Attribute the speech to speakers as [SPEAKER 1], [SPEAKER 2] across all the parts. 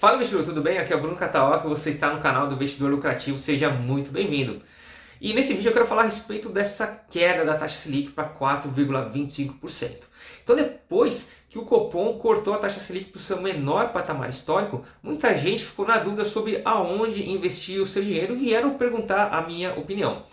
[SPEAKER 1] Fala investidor, tudo bem? Aqui é o Bruno Cataoca, você está no canal do Investidor Lucrativo, seja muito bem-vindo. E nesse vídeo eu quero falar a respeito dessa queda da taxa Selic para 4,25%. Então depois que o Copom cortou a taxa Selic para o seu menor patamar histórico, muita gente ficou na dúvida sobre aonde investir o seu dinheiro e vieram perguntar a minha opinião.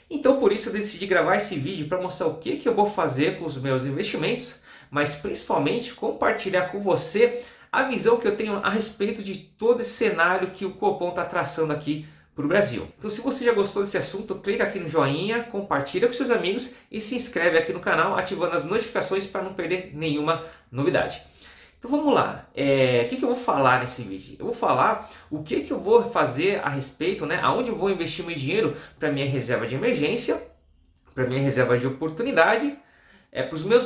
[SPEAKER 1] Então por isso eu decidi gravar esse vídeo para mostrar o que eu vou fazer com os meus investimentos, mas principalmente compartilhar com você a visão que eu tenho a respeito de todo esse cenário que o Copom está traçando aqui para o Brasil. Então se você já gostou desse assunto, clica aqui no joinha, compartilha com seus amigos e se inscreve aqui no canal ativando as notificações para não perder nenhuma novidade. Então vamos lá, o que eu vou falar nesse vídeo? Eu vou falar o que eu vou fazer a respeito, aonde eu vou investir meu dinheiro para minha reserva de emergência, para minha reserva de oportunidade,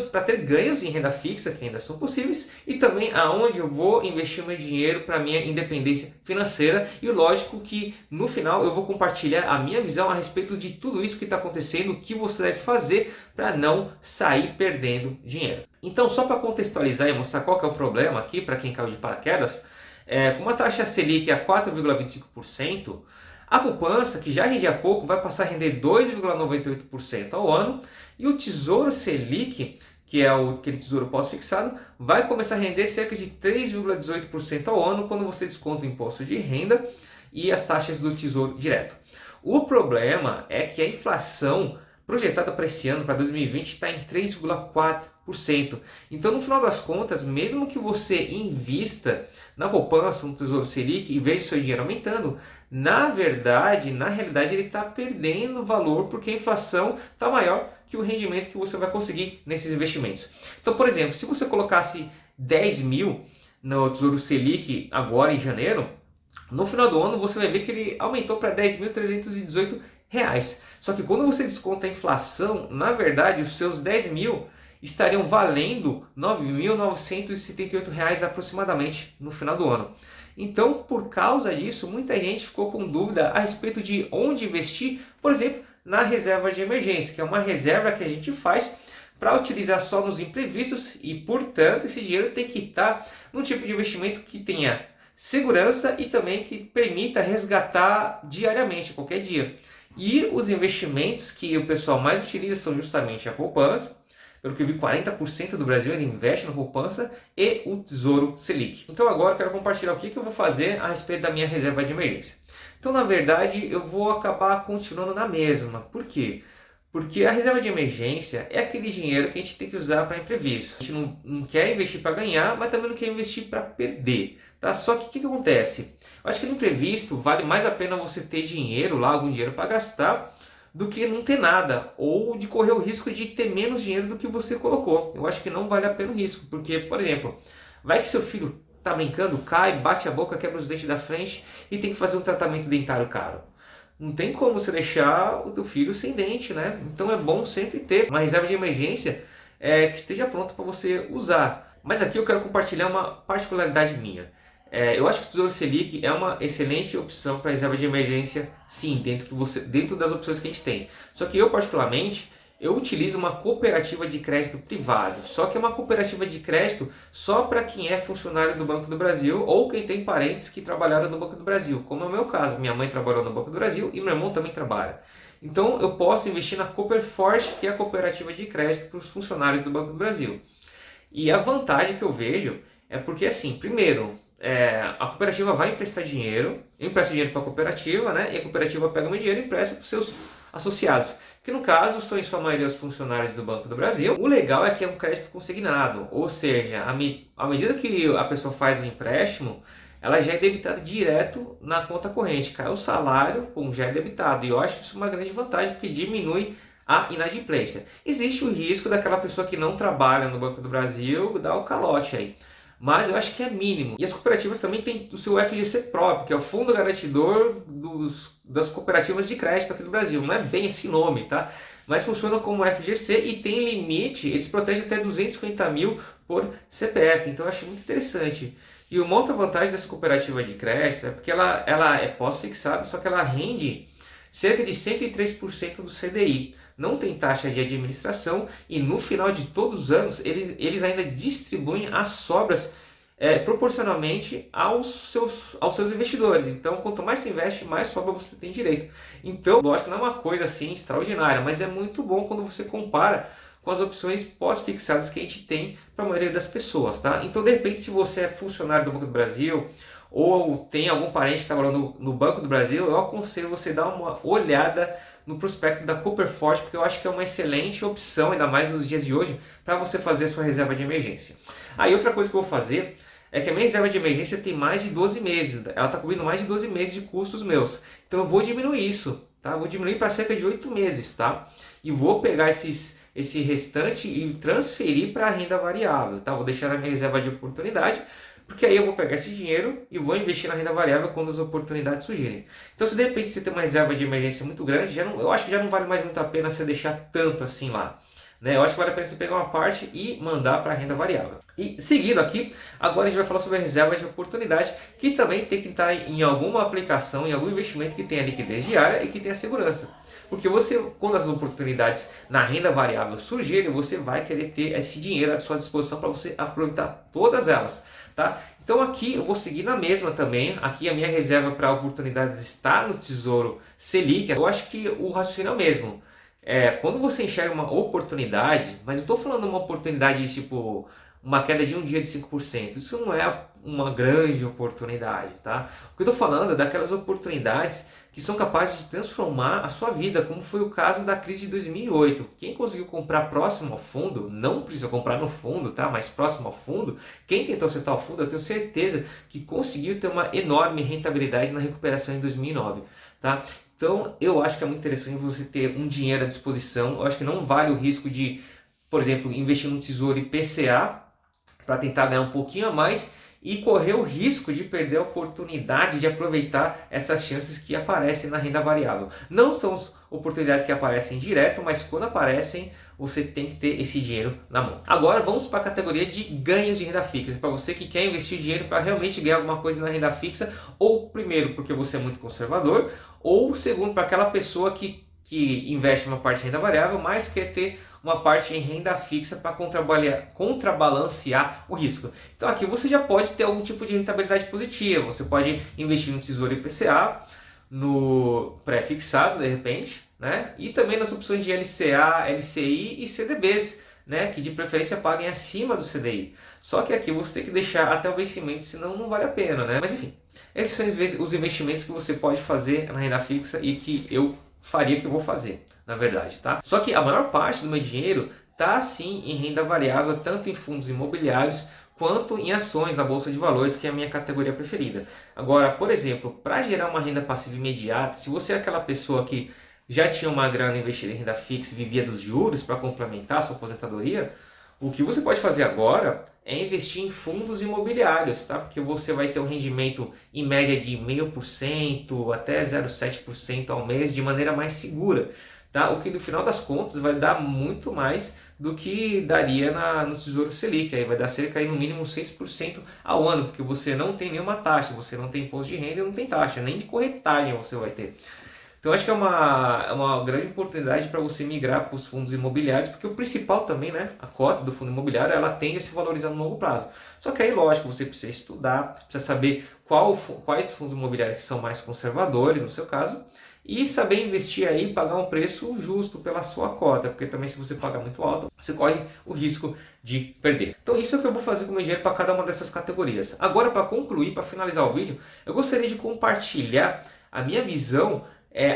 [SPEAKER 1] para ter ganhos em renda fixa, que ainda são possíveis, e também aonde eu vou investir meu dinheiro para minha independência financeira. E lógico que no final eu vou compartilhar a minha visão a respeito de tudo isso que está acontecendo, o que você deve fazer para não sair perdendo dinheiro. Então, só para contextualizar e mostrar qual que é o problema aqui para quem caiu de paraquedas, com uma taxa Selic a 4,25%, a poupança, que já rendia pouco, vai passar a render 2,98% ao ano, e o Tesouro Selic, que é aquele tesouro pós-fixado, vai começar a render cerca de 3,18% ao ano quando você desconta o imposto de renda e as taxas do Tesouro Direto. O problema é que a inflação projetada para esse ano, para 2020, está em 3,4%. Então, no final das contas, mesmo que você invista na poupança, no Tesouro Selic, e veja seu dinheiro aumentando, na realidade, ele está perdendo valor porque a inflação está maior que o rendimento que você vai conseguir nesses investimentos. Então, por exemplo, se você colocasse 10 mil no Tesouro Selic agora em janeiro, no final do ano você vai ver que ele aumentou para 10.318 reais. Só que quando você desconta a inflação, na verdade os seus 10 mil estariam valendo R$ 9.978 reais aproximadamente no final do ano. Então, por causa disso, muita gente ficou com dúvida a respeito de onde investir, por exemplo, na reserva de emergência, que é uma reserva que a gente faz para utilizar só nos imprevistos e, portanto, esse dinheiro tem que estar num tipo de investimento que tenha segurança e também que permita resgatar diariamente, qualquer dia. E os investimentos que o pessoal mais utiliza são justamente a poupança. Pelo que eu vi, 40% do Brasil ainda investe na poupança e o Tesouro Selic. Então agora eu quero compartilhar o que eu vou fazer a respeito da minha reserva de emergência. Então, na verdade, eu vou acabar continuando na mesma. Por quê? Porque a reserva de emergência é aquele dinheiro que a gente tem que usar para imprevistos. A gente não quer investir para ganhar, mas também não quer investir para perder. Tá? Só que o que acontece? Eu acho que no imprevisto vale mais a pena você ter dinheiro lá, algum dinheiro para gastar, do que não ter nada, ou de correr o risco de ter menos dinheiro do que você colocou. Eu acho que não vale a pena o risco, porque, por exemplo, vai que seu filho está brincando, cai, bate a boca, quebra os dentes da frente e tem que fazer um tratamento dentário caro. Não tem como você deixar o teu filho sem dente, né? Então é bom sempre ter uma reserva de emergência que esteja pronta para você usar. Mas aqui eu quero compartilhar uma particularidade minha. Eu acho que o Tesouro Selic é uma excelente opção para reserva de emergência, sim, dentro das opções que a gente tem. Só que eu, particularmente, eu utilizo uma cooperativa de crédito privado. Só que é uma cooperativa de crédito só para quem é funcionário do Banco do Brasil ou quem tem parentes que trabalharam no Banco do Brasil, como é o meu caso. Minha mãe trabalhou no Banco do Brasil e meu irmão também trabalha. Então eu posso investir na Cooperforte, que é a cooperativa de crédito para os funcionários do Banco do Brasil. E a vantagem que eu vejo é porque, assim, primeiro, a cooperativa vai emprestar dinheiro, eu empresto dinheiro para a cooperativa, e a cooperativa pega o meu dinheiro e empresta para os seus associados, que no caso são em sua maioria os funcionários do Banco do Brasil. O legal é que é um crédito consignado, ou seja, à medida que a pessoa faz o empréstimo, ela já é debitada direto na conta corrente, cai o salário, já é debitado, e eu acho isso uma grande vantagem, porque diminui a inadimplência. Existe o risco daquela pessoa que não trabalha no Banco do Brasil dar o calote aí, mas eu acho que é mínimo. E as cooperativas também têm o seu FGC próprio, que é o Fundo Garantidor das Cooperativas de Crédito aqui do Brasil. Não é bem esse nome, tá? Mas funciona como FGC e tem limite, eles protegem até 250 mil por CPF, então eu acho muito interessante. E uma outra vantagem dessa cooperativa de crédito é porque ela é pós-fixada, só que ela rende cerca de 103% do CDI. Não tem taxa de administração e no final de todos os anos eles ainda distribuem as sobras proporcionalmente aos seus investidores. Então, quanto mais você investe, mais sobra você tem direito. Então, lógico, não é uma coisa assim extraordinária, mas é muito bom quando você compara com as opções pós-fixadas que a gente tem para a maioria das pessoas, tá? Então, de repente, se você é funcionário do Banco do Brasil ou tem algum parente que está trabalhando no Banco do Brasil, eu aconselho você dar uma olhada no prospecto da Cooperforge, porque eu acho que é uma excelente opção, ainda mais nos dias de hoje, para você fazer a sua reserva de emergência. Aí outra coisa que eu vou fazer é que a minha reserva de emergência tem mais de 12 meses, ela está cobrindo mais de 12 meses de custos meus. Então eu vou diminuir isso, tá? Vou diminuir para cerca de 8 meses, tá? E vou pegar esse restante e transferir para a renda variável, tá? Vou deixar na minha reserva de oportunidade, porque aí eu vou pegar esse dinheiro e vou investir na renda variável quando as oportunidades surgirem. Então, se de repente você tem uma reserva de emergência muito grande, eu acho que já não vale mais muito a pena você deixar tanto assim lá. Né? Eu acho que vale a pena você pegar uma parte e mandar para a renda variável. E seguindo aqui, agora a gente vai falar sobre a reserva de oportunidade, que também tem que estar em alguma aplicação, em algum investimento que tenha liquidez diária e que tenha segurança. Porque você, quando as oportunidades na renda variável surgirem, você vai querer ter esse dinheiro à sua disposição para você aproveitar todas elas. Tá? Então aqui eu vou seguir na mesma também. Aqui a minha reserva para oportunidades está no Tesouro Selic. Eu acho que o raciocínio é o mesmo. Quando você enxerga uma oportunidade, mas eu estou falando uma oportunidade de tipo uma queda de um dia de 5%, isso não é uma grande oportunidade, tá? O que eu estou falando é daquelas oportunidades que são capazes de transformar a sua vida, como foi o caso da crise de 2008. Quem conseguiu comprar próximo ao fundo, não precisa comprar no fundo, tá? Mas próximo ao fundo, quem tentou acertar o fundo, eu tenho certeza que conseguiu ter uma enorme rentabilidade na recuperação em 2009, tá? Então, eu acho que é muito interessante você ter um dinheiro à disposição. Eu acho que não vale o risco de, por exemplo, investir no Tesouro IPCA para tentar ganhar um pouquinho a mais e correr o risco de perder a oportunidade de aproveitar essas chances que aparecem na renda variável. Não são as oportunidades que aparecem direto, mas quando aparecem, você tem que ter esse dinheiro na mão. Agora vamos para a categoria de ganhos de renda fixa. Para você que quer investir dinheiro para realmente ganhar alguma coisa na renda fixa, ou primeiro porque você é muito conservador, ou segundo para aquela pessoa que investe uma parte em renda variável, mas quer ter uma parte em renda fixa para contrabalancear o risco. Então aqui você já pode ter algum tipo de rentabilidade positiva. Você pode investir no Tesouro IPCA, no pré-fixado de repente, né? E também nas opções de LCA, LCI e CDBs, né? Que de preferência paguem acima do CDI. Só que aqui você tem que deixar até o vencimento, senão não vale a pena, né? Mas enfim, esses são os investimentos que você pode fazer na renda fixa e que eu faria, que eu vou fazer, na verdade, tá? Só que a maior parte do meu dinheiro tá sim em renda variável, tanto em fundos imobiliários quanto em ações na bolsa de valores, que é a minha categoria preferida. Agora, por exemplo, para gerar uma renda passiva imediata, se você é aquela pessoa que já tinha uma grana investida em renda fixa e vivia dos juros para complementar a sua aposentadoria, o que você pode fazer agora é investir em fundos imobiliários, tá? Porque você vai ter um rendimento em média de 0,5% até 0,7% ao mês de maneira mais segura, tá? O que no final das contas vai dar muito mais do que daria no Tesouro Selic, aí vai dar cerca aí no mínimo 6% ao ano, porque você não tem nenhuma taxa, você não tem imposto de renda e não tem taxa, nem de corretagem você vai ter. Então acho que é uma grande oportunidade para você migrar para os fundos imobiliários, porque o principal também, né, a cota do fundo imobiliário, ela tende a se valorizar no longo prazo. Só que aí, lógico, você precisa estudar, precisa saber quais fundos imobiliários que são mais conservadores, no seu caso, e saber investir aí e pagar um preço justo pela sua cota, porque também se você pagar muito alto, você corre o risco de perder. Então isso é o que eu vou fazer com o meu dinheiro para cada uma dessas categorias. Agora, para concluir, para finalizar o vídeo, eu gostaria de compartilhar a minha visão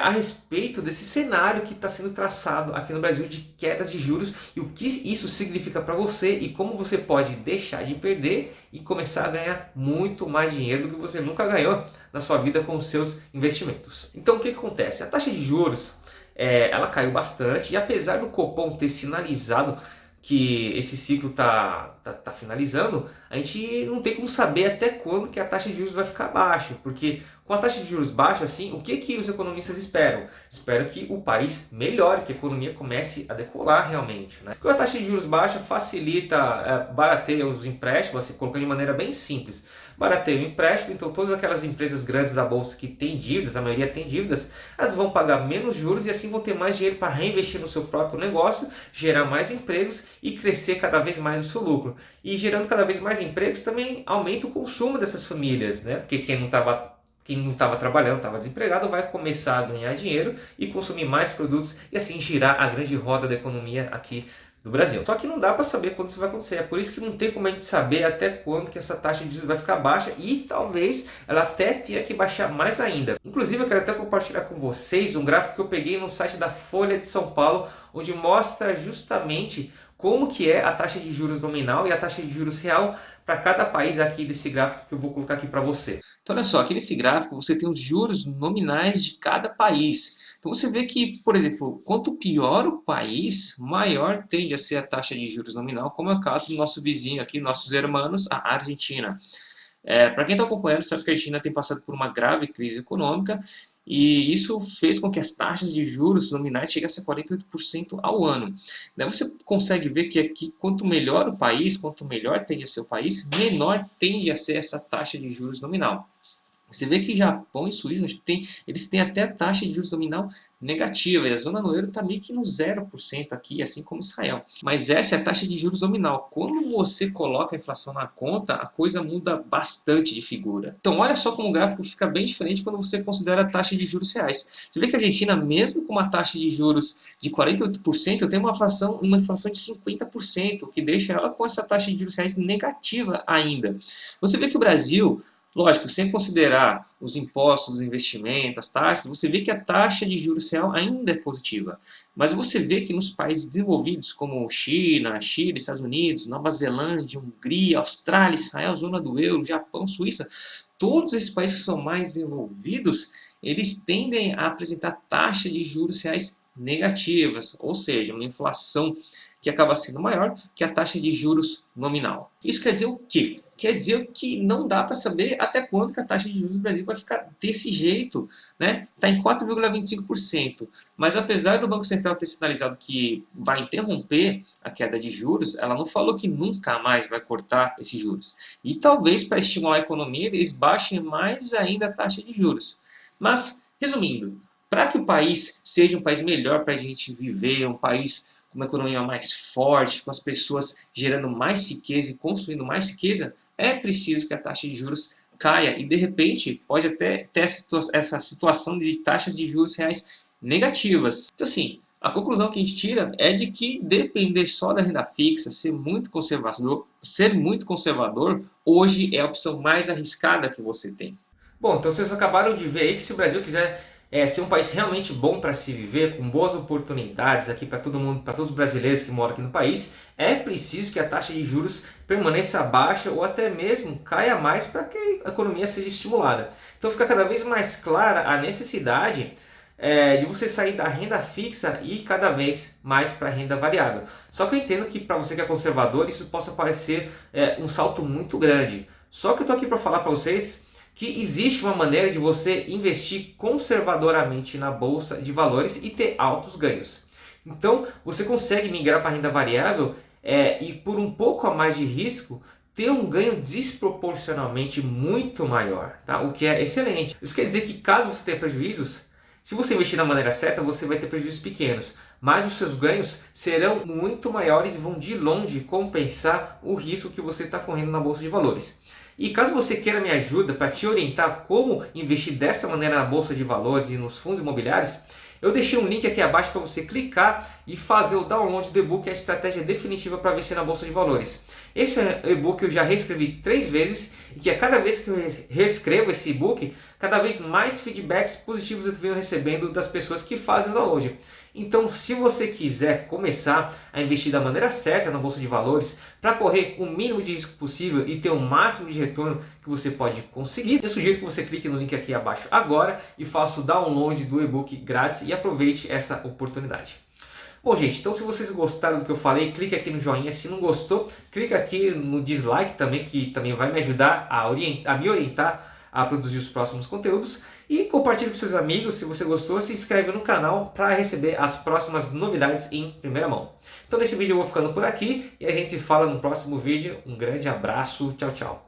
[SPEAKER 1] a respeito desse cenário que está sendo traçado aqui no Brasil de quedas de juros e o que isso significa para você e como você pode deixar de perder e começar a ganhar muito mais dinheiro do que você nunca ganhou na sua vida com os seus investimentos. Então o que acontece? A taxa de juros ela caiu bastante e apesar do Copom ter sinalizado que esse ciclo tá finalizando, a gente não tem como saber até quando que a taxa de juros vai ficar baixa, porque Com a taxa de juros baixa, assim, o que os economistas esperam? Esperam que o país melhore, que a economia comece a decolar realmente, né? Com a taxa de juros baixa facilita, barateia os empréstimos, assim, colocando de maneira bem simples. Barateia o empréstimo, então todas aquelas empresas grandes da bolsa que têm dívidas, a maioria tem dívidas, elas vão pagar menos juros e assim vão ter mais dinheiro para reinvestir no seu próprio negócio, gerar mais empregos e crescer cada vez mais o seu lucro. E gerando cada vez mais empregos também aumenta o consumo dessas famílias, né? Porque quem não estava trabalhando, estava desempregado, vai começar a ganhar dinheiro e consumir mais produtos e assim girar a grande roda da economia aqui do Brasil. Só que não dá para saber quando isso vai acontecer. É por isso que não tem como a gente saber até quando que essa taxa de juros vai ficar baixa e talvez ela até tenha que baixar mais ainda. Inclusive eu quero até compartilhar com vocês um gráfico que eu peguei no site da Folha de São Paulo, onde mostra justamente como que é a taxa de juros nominal e a taxa de juros real para cada país aqui desse gráfico que eu vou colocar aqui para você. Então olha só, aqui nesse gráfico você tem os juros nominais de cada país. Então você vê que, por exemplo, quanto pior o país, maior tende a ser a taxa de juros nominal, como é o caso do nosso vizinho aqui, nossos irmãos, a Argentina. Para quem está acompanhando, sabe que a Argentina tem passado por uma grave crise econômica e isso fez com que as taxas de juros nominais chegassem a 48% ao ano. Daí você consegue ver que aqui, quanto melhor o país, quanto melhor tende a ser o país, menor tende a ser essa taxa de juros nominal. Você vê que Japão e Suíça eles têm até a taxa de juros nominal negativa, e a zona do euro está meio que no 0% aqui, assim como Israel. Mas essa é a taxa de juros nominal. Quando você coloca a inflação na conta, a coisa muda bastante de figura. Então olha só como o gráfico fica bem diferente quando você considera a taxa de juros reais. Você vê que a Argentina, mesmo com uma taxa de juros de 48%, tem uma inflação de 50%, o que deixa ela com essa taxa de juros reais negativa ainda. Você vê que o Brasil, lógico, sem considerar os impostos, os investimentos, as taxas, você vê que a taxa de juros real ainda é positiva. Mas você vê que nos países desenvolvidos como China, Chile, Estados Unidos, Nova Zelândia, Hungria, Austrália, Israel, zona do euro, Japão, Suíça, todos esses países que são mais desenvolvidos, eles tendem a apresentar taxas de juros reais negativas, ou seja, uma inflação que acaba sendo maior que a taxa de juros nominal. Isso quer dizer o quê? Quer dizer que não dá para saber até quando que a taxa de juros do Brasil vai ficar desse jeito, né? Está em 4,25%. Mas apesar do Banco Central ter sinalizado que vai interromper a queda de juros, ela não falou que nunca mais vai cortar esses juros. E talvez para estimular a economia eles baixem mais ainda a taxa de juros. Mas, resumindo, para que o país seja um país melhor para a gente viver, um país com uma economia mais forte, com as pessoas gerando mais riqueza e construindo mais riqueza, é preciso que a taxa de juros caia e, de repente, pode até ter essa situação de taxas de juros reais negativas. Então, assim, a conclusão que a gente tira é de que depender só da renda fixa, ser muito conservador, hoje é a opção mais arriscada que você tem. Bom, então vocês acabaram de ver aí que se o Brasil quiser ser um país realmente bom para se viver, com boas oportunidades aqui para todo mundo, para todos os brasileiros que moram aqui no país, é preciso que a taxa de juros permaneça baixa ou até mesmo caia mais para que a economia seja estimulada. Então fica cada vez mais clara a necessidade de você sair da renda fixa e cada vez mais para a renda variável. Só que eu entendo que para você que é conservador isso possa parecer um salto muito grande. Só que eu estou aqui para falar para vocês que existe uma maneira de você investir conservadoramente na bolsa de valores e ter altos ganhos. Então, você consegue migrar para a renda variável e por um pouco a mais de risco, ter um ganho desproporcionalmente muito maior, tá? O que é excelente. Isso quer dizer que caso você tenha prejuízos, se você investir da maneira certa, você vai ter prejuízos pequenos, mas os seus ganhos serão muito maiores e vão de longe compensar o risco que você está correndo na bolsa de valores. E caso você queira minha ajuda para te orientar como investir dessa maneira na bolsa de valores e nos fundos imobiliários, eu deixei um link aqui abaixo para você clicar e fazer o download do e-book, a estratégia definitiva para vencer na bolsa de valores. Esse e-book eu já reescrevi 3 vezes e que a cada vez que eu reescrevo esse e-book, cada vez mais feedbacks positivos eu venho recebendo das pessoas que fazem o download. Então, se você quiser começar a investir da maneira certa na bolsa de valores, para correr o mínimo de risco possível e ter o máximo de retorno que você pode conseguir, eu sugiro que você clique no link aqui abaixo agora e faça o download do e-book grátis e aproveite essa oportunidade. Bom, gente, então se vocês gostaram do que eu falei, clique aqui no joinha. Se não gostou, clique aqui no dislike também, que também vai me ajudar a me orientar a produzir os próximos conteúdos. E compartilhe com seus amigos. Se você gostou, se inscreve no canal para receber as próximas novidades em primeira mão. Então nesse vídeo eu vou ficando por aqui e a gente se fala no próximo vídeo. Um grande abraço, tchau, tchau.